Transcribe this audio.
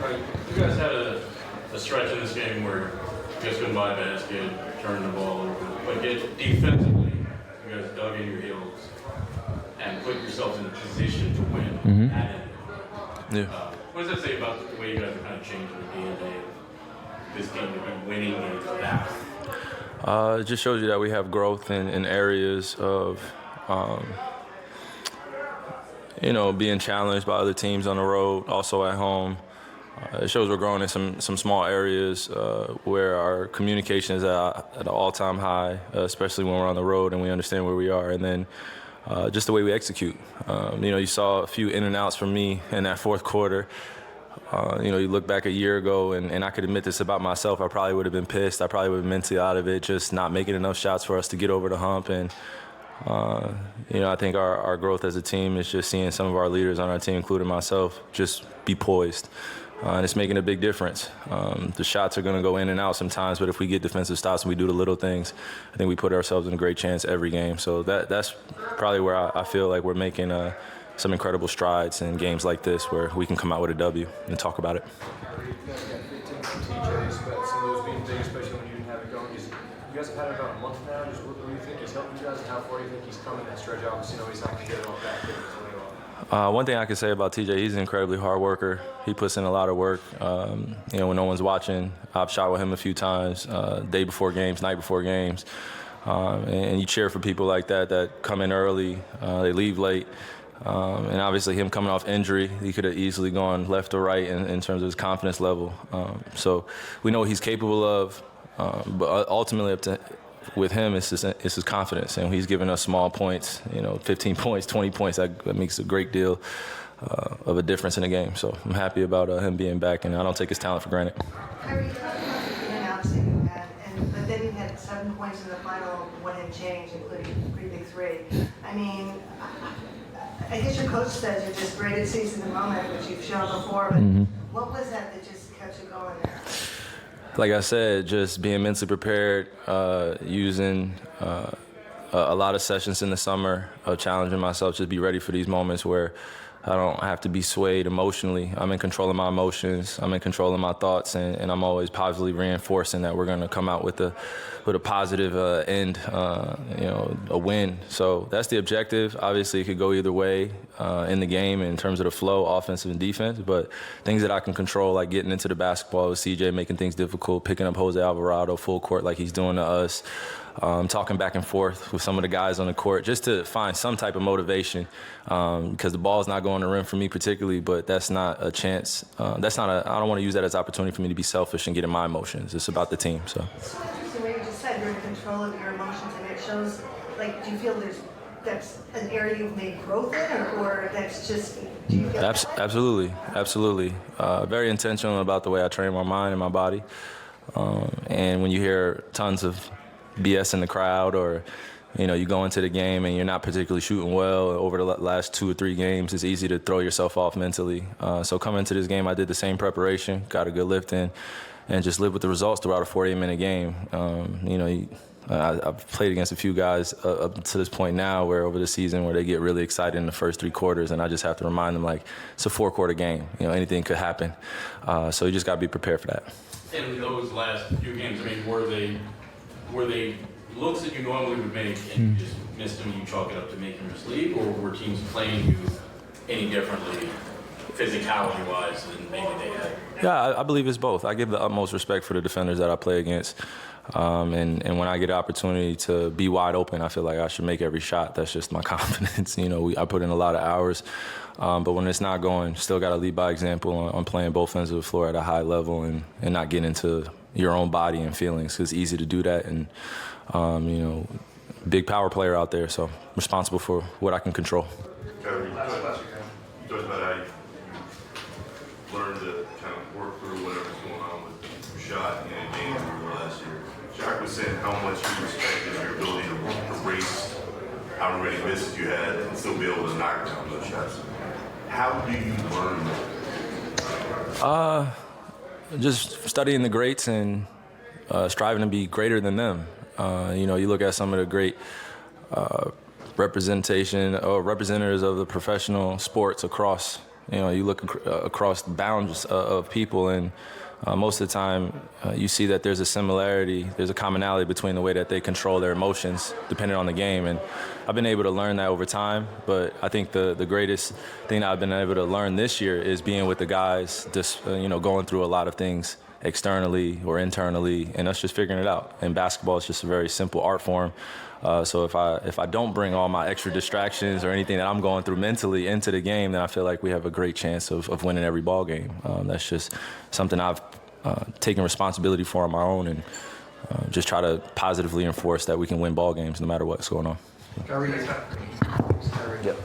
Right. You guys had a stretch in this game where you guys couldn't buy a basket, turned the ball over, but yet defensively, you guys dug in your heels and put yourselves in a position to win at it. Yeah. What does that say about the way you guys are kind of changing the DNA of this team? You've been winning games fast. It just shows you that we have growth in areas of, being challenged by other teams on the road, also at home. It shows we're growing in some small areas where our communication is at an all-time high, especially when we're on the road and we understand where we are. And then just the way we execute. You saw a few in and outs from me in that fourth quarter. You look back a year ago, and I could admit this about myself, I probably would have been pissed. I probably would have been mentally out of it, just not making enough shots for us to get over the hump. And, I think our growth as a team is just seeing some of our leaders on our team, including myself, just be poised. And it's making a big difference. The shots are going to go in and out sometimes, but if we get defensive stops and we do the little things, I think we put ourselves in a great chance every game. So that's probably where I feel like we're making some incredible strides in games like this where we can come out with a W and talk about it. You guys got 15 from TJs, but some of those being big, especially when you didn't have it going. You guys have had it about a month now. Just what do you think he's helping you guys, and how far do you think he's coming that stretch? Obviously, he's not going to get it all back. One thing I can say about TJ, he's an incredibly hard worker. He puts in a lot of work. When no one's watching, I've shot with him a few times, day before games, night before games. And you cheer for people like that come in early, they leave late. And obviously him coming off injury, he could have easily gone left or right in terms of his confidence level. So we know what he's capable of, but ultimately with him, it's his confidence, and he's giving us small points, 15 points, 20 points. That makes a great deal of a difference in the game. So I'm happy about him being back, and I don't take his talent for granted. Kyrie, announcing that, but then you had 7 points in the final, one in change, including a pretty big three. I mean, I guess your coach says you're just great at seizing the moment, which you've shown before, but what was that just kept you going there? Like I said, just being mentally prepared, using a lot of sessions in the summer of challenging myself, just be ready for these moments where I don't have to be swayed emotionally. I'm in control of my emotions. I'm in control of my thoughts, and I'm always positively reinforcing that we're going to come out with a positive end, a win. So that's the objective. Obviously, it could go either way in the game in terms of the flow, offensive and defense, but things that I can control, like getting into the basketball with CJ, making things difficult, picking up Jose Alvarado full court like he's doing to us, talking back and forth with some of the guys on the court just to find some type of motivation because the ball's not going to the rim for me particularly, but that's not a chance. I don't want to use that as opportunity for me to be selfish and get in my emotions. It's about the team. So. The way you just said you're in control of your emotions, and it shows, do you feel that's an area you've made growth in, or that's just, do you feel Absolutely. Very intentional about the way I train my mind and my body. And when you hear tons of BS in the crowd, or you go into the game and you're not particularly shooting well over the last 2 or 3 games, it's easy to throw yourself off mentally. So coming into this game, I did the same preparation, got a good lift in, and just lived with the results throughout a 48-minute game. I've played against a few guys up to this point now where over the season where they get really excited in the first 3 quarters, and I just have to remind them, it's a 4-quarter game. Anything could happen. So you just got to be prepared for that. In those last few games, were they looks that you normally would make and you just missed them and you chalk it up to making your sleep, or were teams playing you any differently physicality-wise than maybe they had? Yeah, I believe it's both. I give the utmost respect for the defenders that I play against. And when I get an opportunity to be wide open, I feel like I should make every shot. That's just my confidence. I put in a lot of hours. But when it's not going, still got to lead by example on playing both ends of the floor at a high level and not getting into your own body and feelings, because it's easy to do that. And, big power player out there, so responsible for what I can control. Kyrie, you talked about how you learned to kind of work through whatever's going on with your shot in a game last year. Jack was saying how much he respected your ability to race how many misses you had and still be able to knock down those shots. How do you learn that? Just studying the greats and striving to be greater than them. You look at some of the great representatives of the professional sports across You look across the bounds of people, and most of the time you see that there's a similarity, there's a commonality between the way that they control their emotions depending on the game. And I've been able to learn that over time, but I think the greatest thing that I've been able to learn this year is being with the guys, just going through a lot of things externally or internally, and us just figuring it out. And basketball is just a very simple art form. So if I don't bring all my extra distractions or anything that I'm going through mentally into the game, then I feel like we have a great chance of winning every ball game. That's just something I've taken responsibility for on my own, and just try to positively enforce that we can win ball games no matter what's going on. Kyrie. Yep.